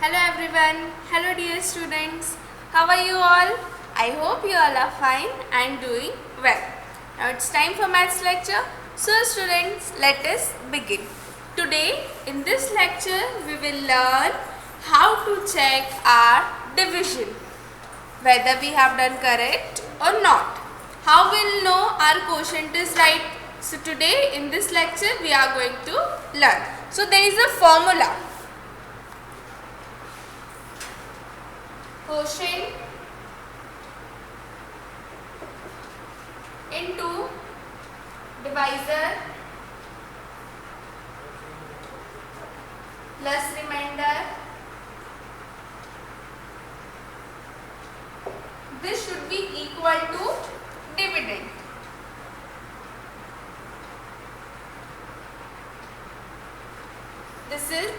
Hello everyone. Hello dear students. How are you all? I hope you all are fine and doing well. Now it's time for maths lecture. So students, let us begin. Today in this lecture we will learn how to check our division, whether we have done correct or not. How we'll know our quotient is right? So today in this lecture we are going to learn. So there is a formula. Quotient into divisor plus remainder. This should be equal to dividend. This is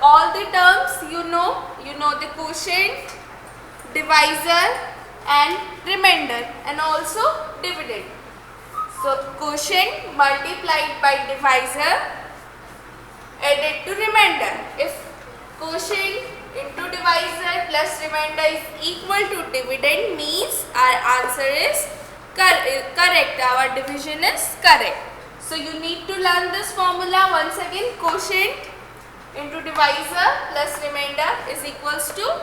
all the terms you know the quotient, divisor and remainder, and also dividend. So quotient multiplied by divisor added to remainder. If quotient into divisor plus remainder is equal to dividend, means our answer is correct. Our division is correct. So you need to learn this formula once again. Quotient into divisor plus remainder is equals to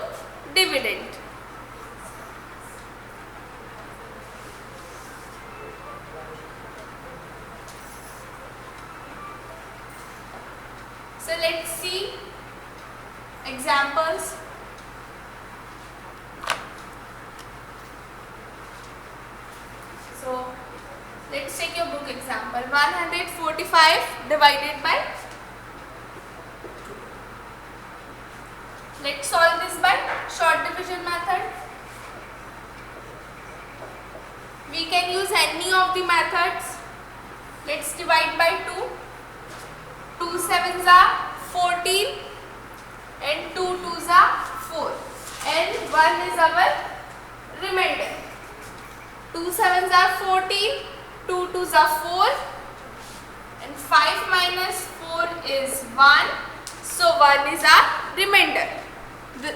dividend. So let's see examples. So let's take your book example. 145 divided by 2. Let's solve this by short division method. We can use any of the methods. Let's divide by 2. 2 sevens are 14 and 2 twos are 4, and 1 is our remainder. 2 sevens are 14, 2 twos are 4, and 5 minus 4 is 1, so 1 is our remainder. The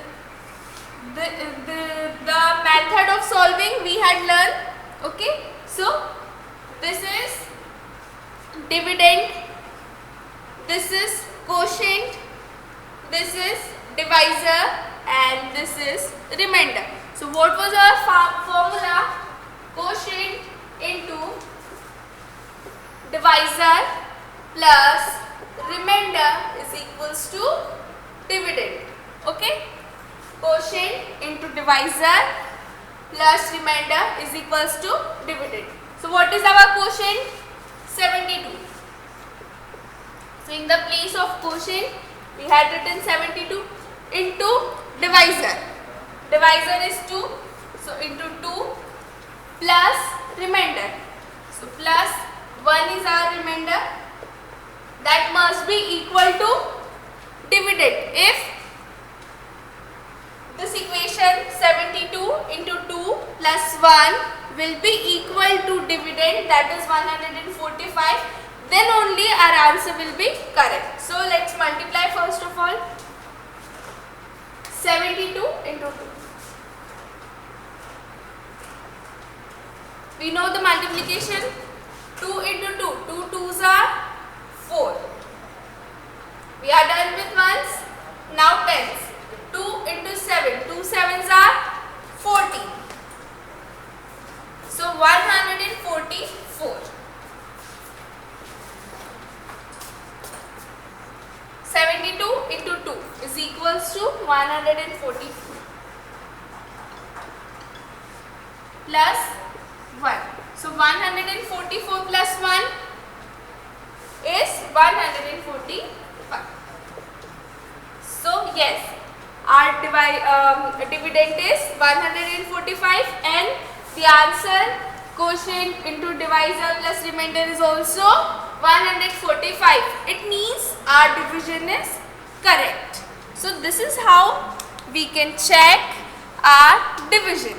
method of solving we had learned. Okay, so this is dividend, this is quotient, this is divisor, and this is remainder. So what was our formula? Quotient into divisor plus remainder is equals to dividend. Okay, quotient into divisor plus remainder is equals to dividend. So what is our quotient? 72. So in the place of quotient we had written 72 into divisor. Divisor is 2, so into 2 plus remainder. So plus 1 is our remainder. That must be equal to dividend. If this equation 72 into 2 plus 1 will be equal to dividend, that is 145, then only our answer will be correct. So let's multiply first of all. 72 into 2. We know the multiplication. 2 into 2. 2 twos are 4. We are done with ones. Now tens. 2 into 7. 2 sevens are 14. So 144. 72 into 2 is equals to 144 plus 1. So 144 plus 1 is 145. So yes, our dividend is 145, and the answer quotient into divisor plus remainder is also 145. It means our division is correct. So this is how we can check our division.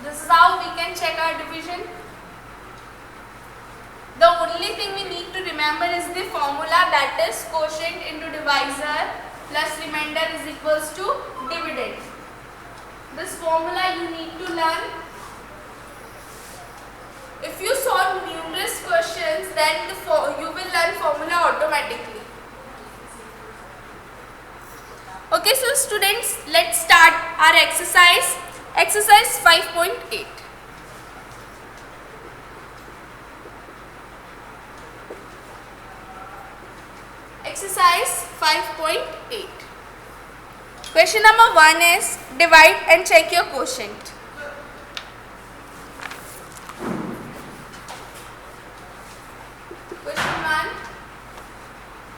This is how we can check our division. The only thing we need to remember is the formula, that is quotient into divisor plus remainder is equals to dividend. This formula you need to learn. If you solve numerous questions, then you will learn formula automatically. Okay, so students, let's start our exercise. Exercise 5.8. Exercise 5.8. Question number 1 is divide and check your quotient. Question 1,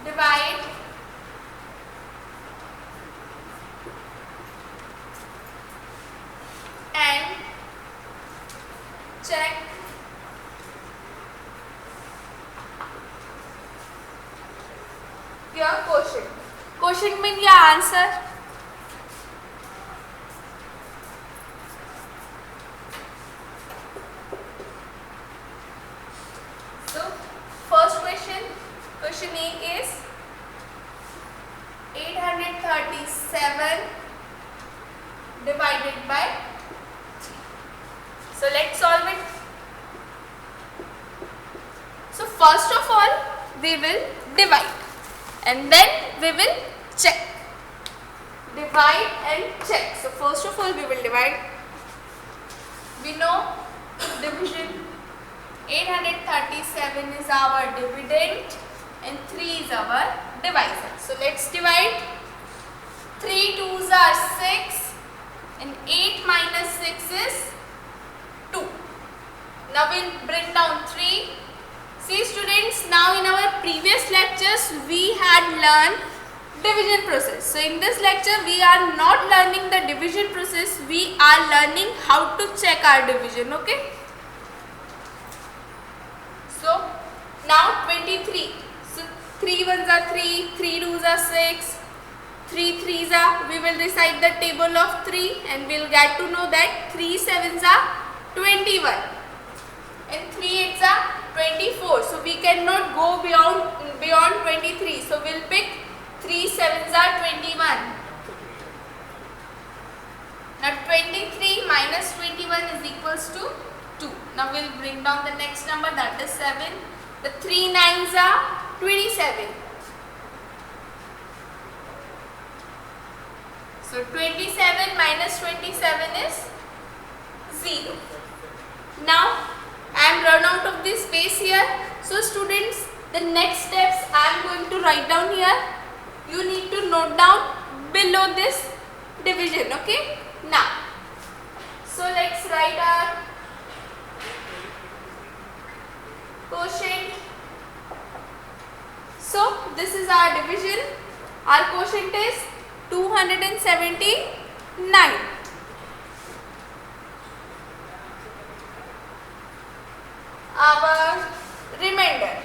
divide and check your quotient. Quotient means your answer. So, first question, question A is 837 divided by 3. So, let's solve it. So, first of all, we will divide and then we will check. Divide and check. So, first of all, we will divide. We know division. 837 is our dividend and 3 is our divisor. So, let's divide. 3 2s are 6 and 8 minus 6 is 2. Now, we will bring down 3. See students, now in our previous lectures we had learned division process. So, in this lecture we are not learning the division process, we are learning how to check our division, okay. So, now 23. So, 3 1s are 3, 3 2s are 6, 3 3s are, we will recite the table of 3 and we will get to know that 3 7s are 21 and 3 8s are 24. So, we cannot go beyond 23. So, we will pick 3 7s are 21. Now, 23 minus 21 is equals to 2. Now, we will bring down the next number, that is 7. The 3 9s are 27. So, 27 minus 27 is 0. Now, I am run out of this space here. So, students, the next steps I am going to write down here. You need to note down below this division, okay. Now, so let's write our quotient. So, this is our division. Our quotient is 279. Our remainder.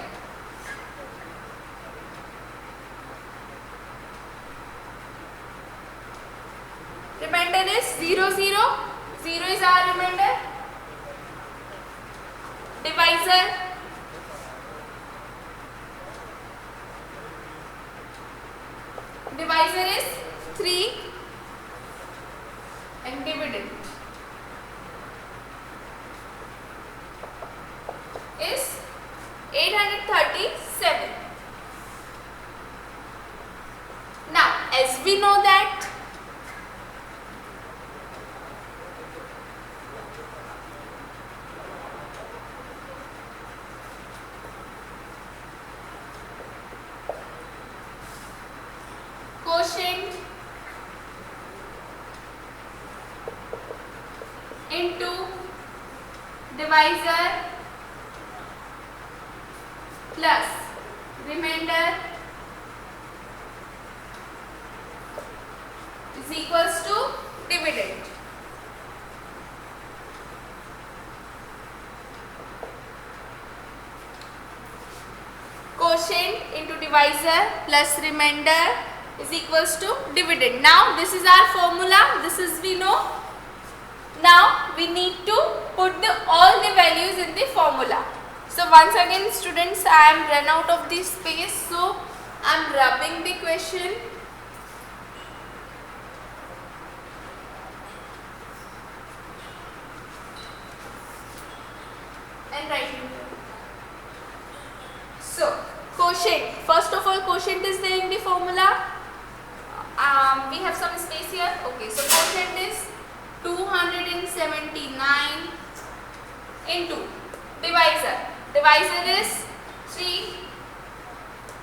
Remainder is 0 0. 0 is our remainder. Divisor. Divisor is 3 and dividend is 837. Now, as we know that quotient into divisor plus remainder is equals to dividend. Quotient into divisor plus remainder is equals to dividend. Now this is our formula, this is we know. Now we need to put all the values in the formula. So once again students, I am run out of the space, so I am rubbing the question. And writing. So quotient, first of all quotient is there in the formula. We have some space here. Okay, so quotient is 279 into divisor. Divisor is 3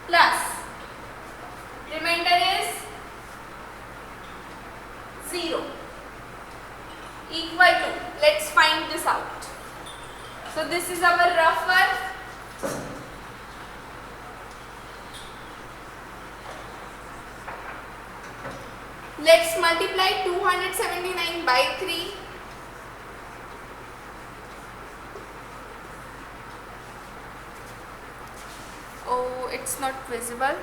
plus remainder is 0 equal to, let's find this out. So this is our rough one. Let's multiply 279 by 3. Oh, it's not visible.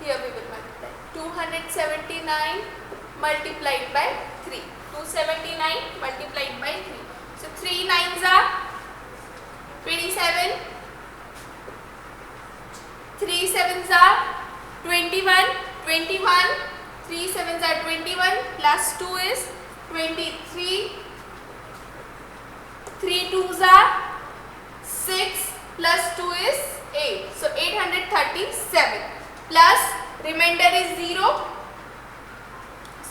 Here we will multiply 279 multiplied by 3. 279 multiplied by 3. So 3 nines are 27, 3 sevens are 21, 3 sevens are 21 plus 2 is 23, 3 twos are 6 plus 2 is 8. So 837 plus remainder is 0.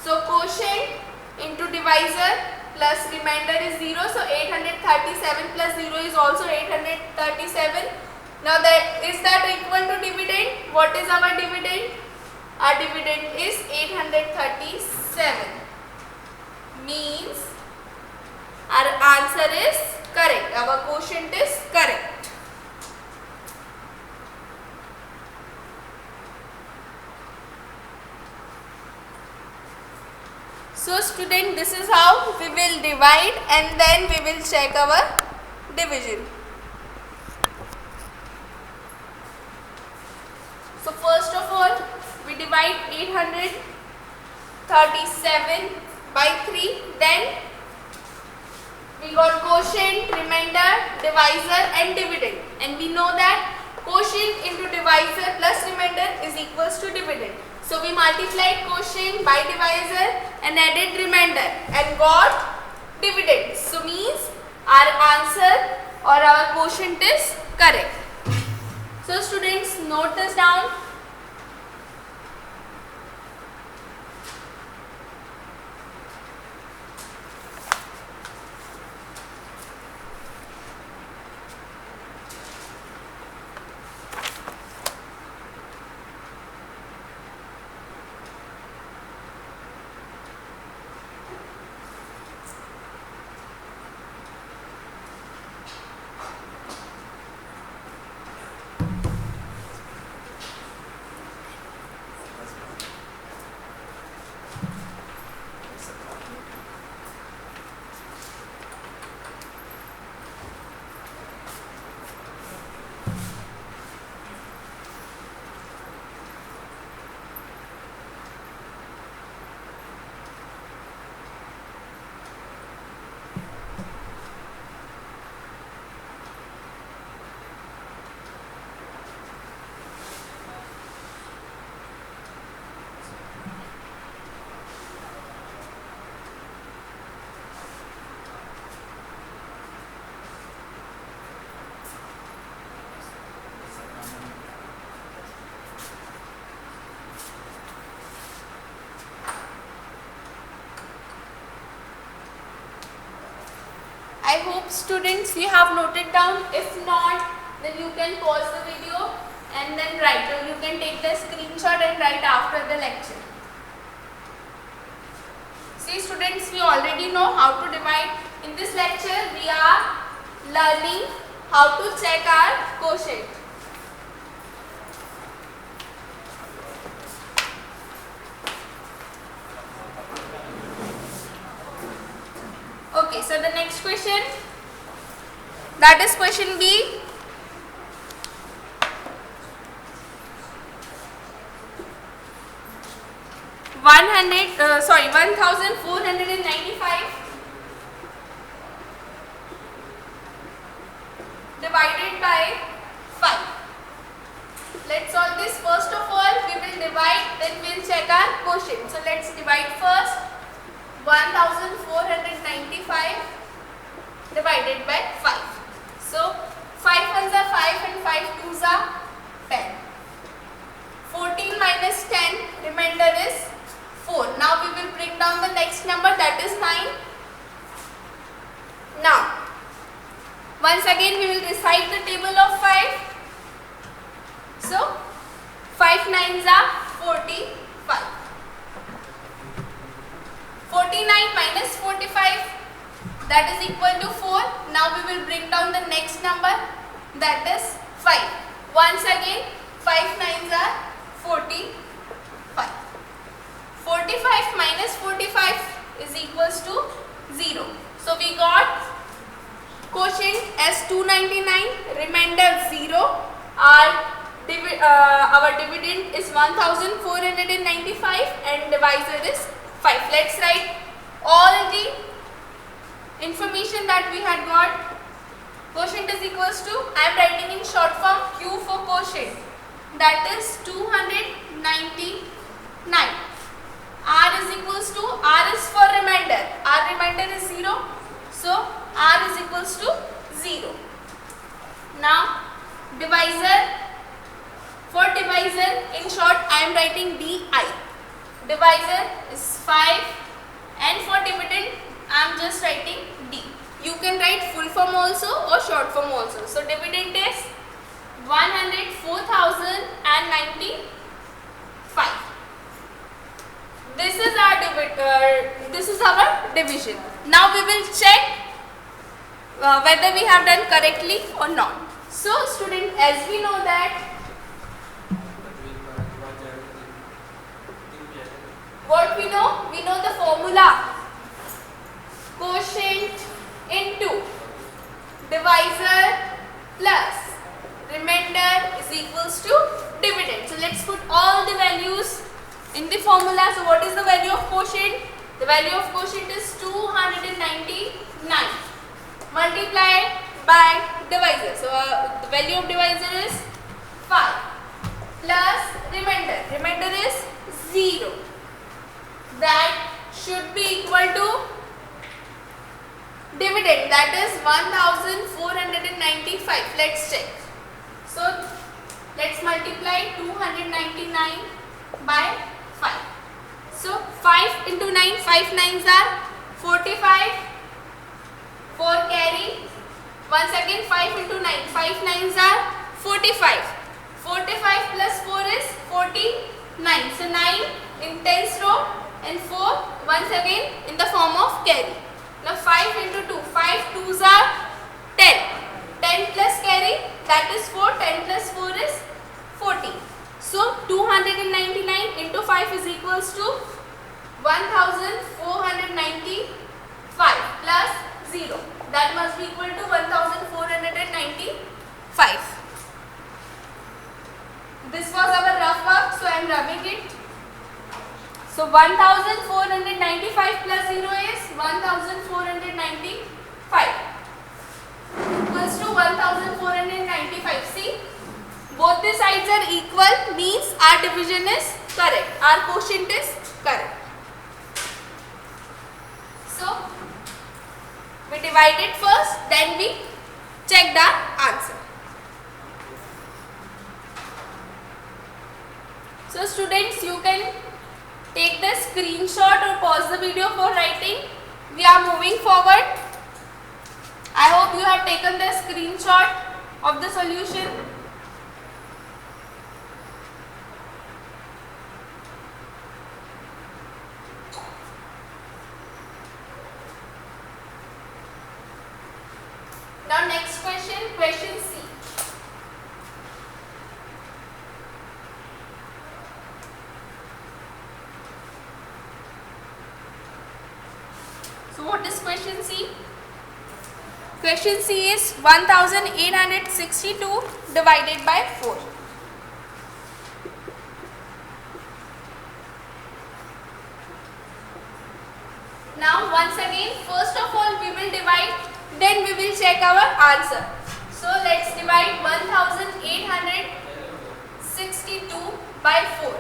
So quotient into divisor plus remainder is 0. So 837 plus 0 is also 837. Now is that equal to dividend? What is our dividend? Our dividend is 837. Means our answer is correct. Our quotient is correct. So student, this is how we will divide and then we will check our division. So first of all, we divide 837 by 3, then we got quotient, remainder, divisor and dividend, and we know that quotient into divisor plus remainder is equals to dividend. So we multiplied quotient by divisor and added remainder and got dividend. So means our answer or our quotient is correct. So students, note this down. I hope students you have noted down. If not, then you can pause the video and then write, or you can take the screenshot and write after the lecture. See students, we already know how to divide. In this lecture, we are learning how to check our quotient. Okay, so the next question, that is question B. 1495 divided by 5. Let's solve this. First of all, we will divide, then we will check our quotient. So let's divide first. 1495 divided by 5. So 5 ones are 5 and 5 twos are 10. 14 minus 10, remainder is 4. Now we will bring down the next number, that is 9. Now once again we will recite the table of 5. So 5 nines are 45. 49 minus 45, that is equal to 4. Now we will bring down the next number, that is 5. Once again 5 nines are 45. 45 minus 45 is equals to 0. So we got quotient as 299, remainder 0. Our dividend is 1495 and divisor is 5. Let's write all the information that we had got. Quotient is equals to, I am writing in short form Q for quotient, that is 299. R is equals to, R is for remainder, R remainder is 0, so R is equals to 0. Now divisor, for divisor in short I am writing DI. Divisor is 5 and for dividend I am just writing D. You can write full form also or short form also. So dividend is 104,095. This is our division. Now we will check whether we have done correctly or not. So student, as we know that what we know the formula, quotient into divisor plus remainder is equals to dividend. So let's put all the values in the formula. So what is the value of quotient? The value of quotient is 299 multiplied by divisor. So the value of divisor is 5 plus remainder. Remainder is 0. That should be equal to dividend, that is 1495. Let's check. So let's multiply 299 by 5. So 5 into 9, 5 nines are 45. 4 carry. Once again 5 into 9, 5 nines are 45. 45 plus 4 is 49. So 9 in 10th row and 4 once again in the form of carry. Now 5 into 2, 5 twos are 10. 10 plus carry, that is 4. 10 plus 4 is 40. So 299 into 5 is equals to 1495 plus 0. That must be equal to 1495. This was our rough work, so I am rubbing it. So 1495 plus 0 is 1495 equals to 1495. See, both the sides are equal, means our division is correct, our quotient is correct. So we divide it first, then we check the answer. So students, you can take the screenshot or pause the video for writing. We are moving forward. I hope you have taken the screenshot of the solution. Now next question, question C. So what is question C? Question C is 1862 divided by 4. check our answer. So let's divide 1862 by 4.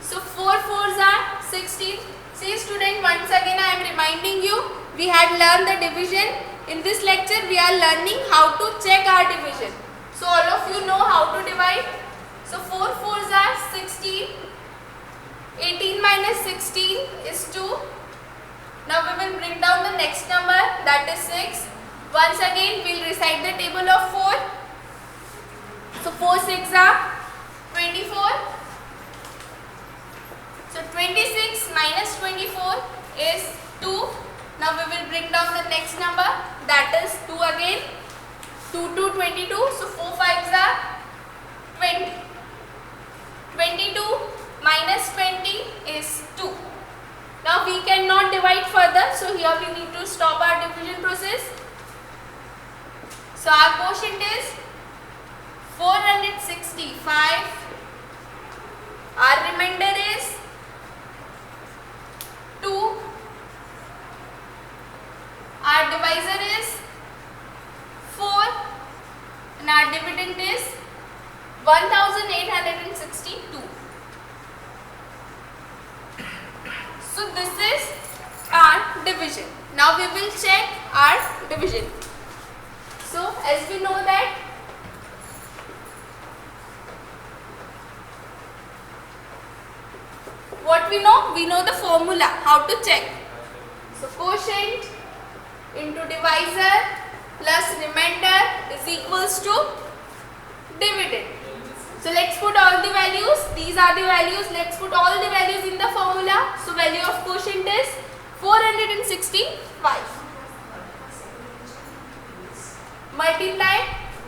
So 4 fours are 16. See student, once again I am reminding you, we had learned the division. In this lecture we are learning how to check our division. So all of you know how to divide. So 4 fours are 16. 18 minus 16 is 2. Now we will bring down the next number, that is 6. Once again we will recite the table of 4. So 4 6 are 24. So 26 minus 24 is 2. Now we will bring down the next number, that is 2 again. 2 to 22, so 4 5s are 20. 22 minus 20 is 2. Now we cannot divide further, so here we need to stop our division process. So our quotient is 465. Our remainder is 2. Our divisor is 4 and our dividend is 1862. So this is our division. Now we will check our division. So as we know that what we know the formula how to check. So quotient into divisor plus remainder is equals to dividend. So let's put all the values. These are the values. Let's put all the values in the formula. So value of quotient is 465. Multiply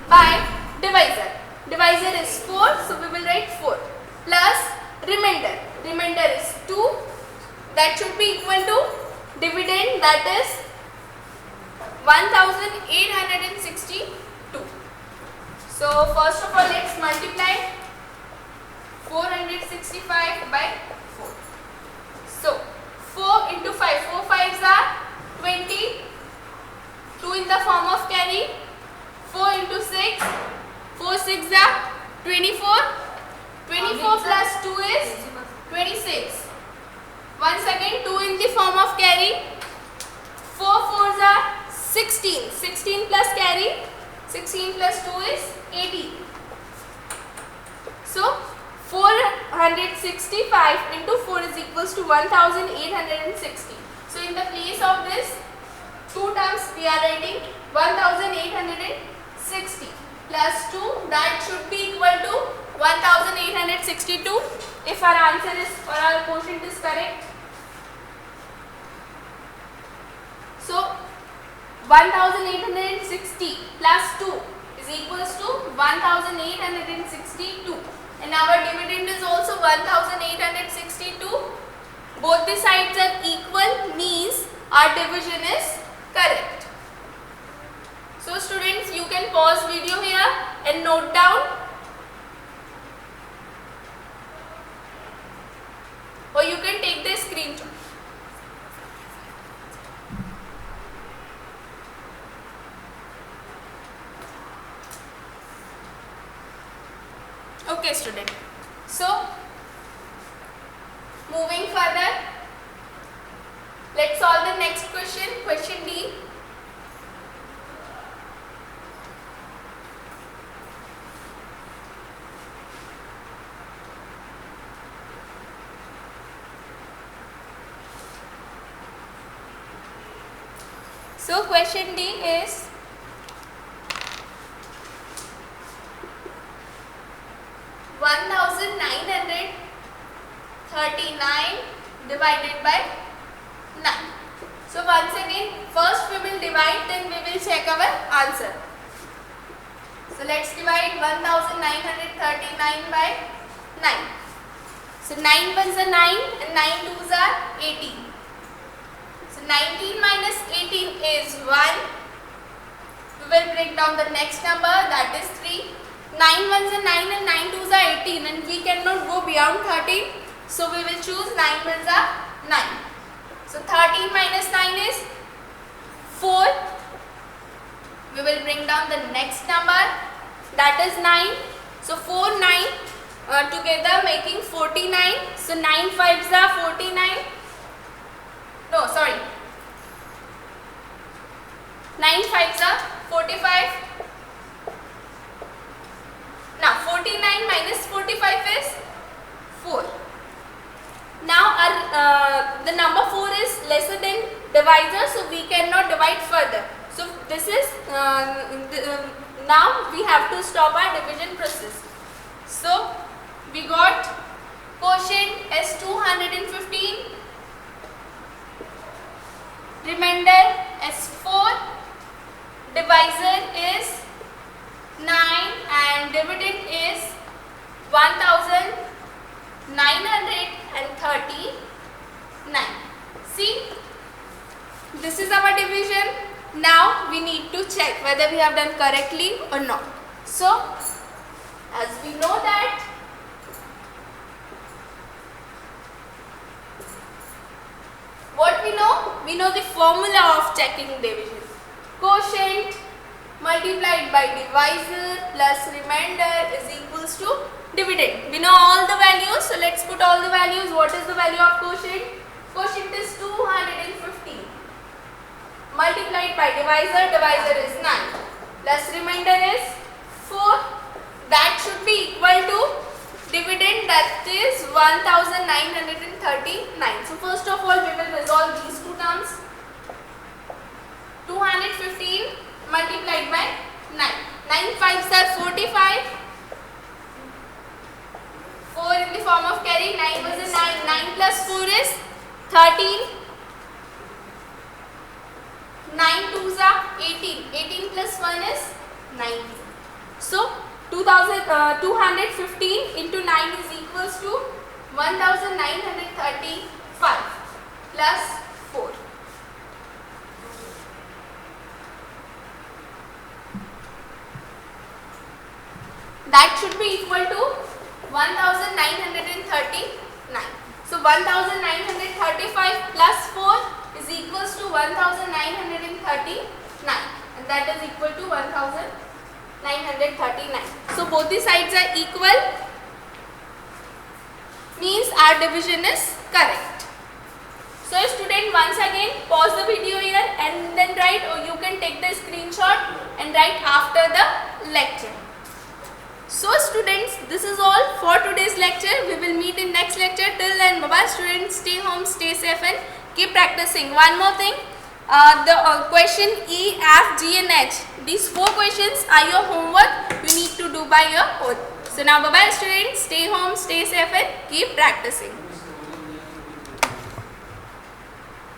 by divisor. Divisor is 4. So we will write 4 plus remainder. Remainder is 2. That should be equal to dividend, that is 1862. So first of all let's multiply 465 by 4. So 4 into 5, 4 5s are 20. 2 in the form of carry. 4 into 6, 4 6 are 24. 24 plus 2 is 26. Once again 2 in the form of carry. 4 4s are 16. 16 plus carry. 16 plus 2 is 18. So 465 into 4 is equals to 1860. So in the place of this two terms we are writing 1860 plus 2, that should be equal to 1862 if our answer is or our quotient is correct. So 1860 plus 2 is equals to 1862 and our dividend is also 1862. Both the sides are equal, means our division is correct. So students, you can pause video here and note down, or you can take the screenshot. Okay student, so moving further, let's solve the next question, question D. So question D is 1939 divided by 9. So once again, first we will divide, then we will check our answer. So let's divide 1939 by 9. So 9 ones are 9 and 9 twos are 18. So 19 minus 18 is 1. We will break down the next number, that is 3. 9 ones are 9 and 9 twos are 18 and we cannot go beyond 13. So we will choose 9 ones are 9. So 13 minus 9 is 4. we will bring down the next number, that is 9. So 4, 9 together making 49. So 9 5s are 49. No, sorry. 9 5s are 45. Now 49 minus 45 is 4. Now the number 4 is lesser than divisor, so we cannot divide further. So this is now we have to stop our division process. So we got quotient as 215, remainder as 4, divisor is 9 and dividend is 1939. See, this is our division. Now we need to check whether we have done correctly or not. So as we know that what we know the formula of checking division. Quotient multiplied by divisor plus remainder is equals to dividend. We know all the values, so let's put all the values. What is the value of quotient? Quotient is 215 multiplied by divisor, divisor is 9 plus remainder is 4. That should be equal to dividend, that is 1939. So first of all we will resolve these two terms. 215 multiplied by 9. 9 5s are 45. 4 in the form of carry. 9 was a 9. 9 plus 4 is 13. 9 2s are 18. 18 plus 1 is 19. So 215 into 9 is equals to 1935 plus 4. That should be equal to 1939. So 1935 plus 4 is equals to 1939, and that is equal to 1939. So both the sides are equal, means our division is correct. So student, once again pause the video here and then write, or you can take the screenshot and write after the lecture. So students, this is all for today's lecture. We will meet in next lecture. Till then, bye bye students. Stay home, stay safe and keep practicing. One more thing, the question E, F, G and H. These 4 questions are your homework. You need to do by your own. So now bye bye students. Stay home, stay safe and keep practicing.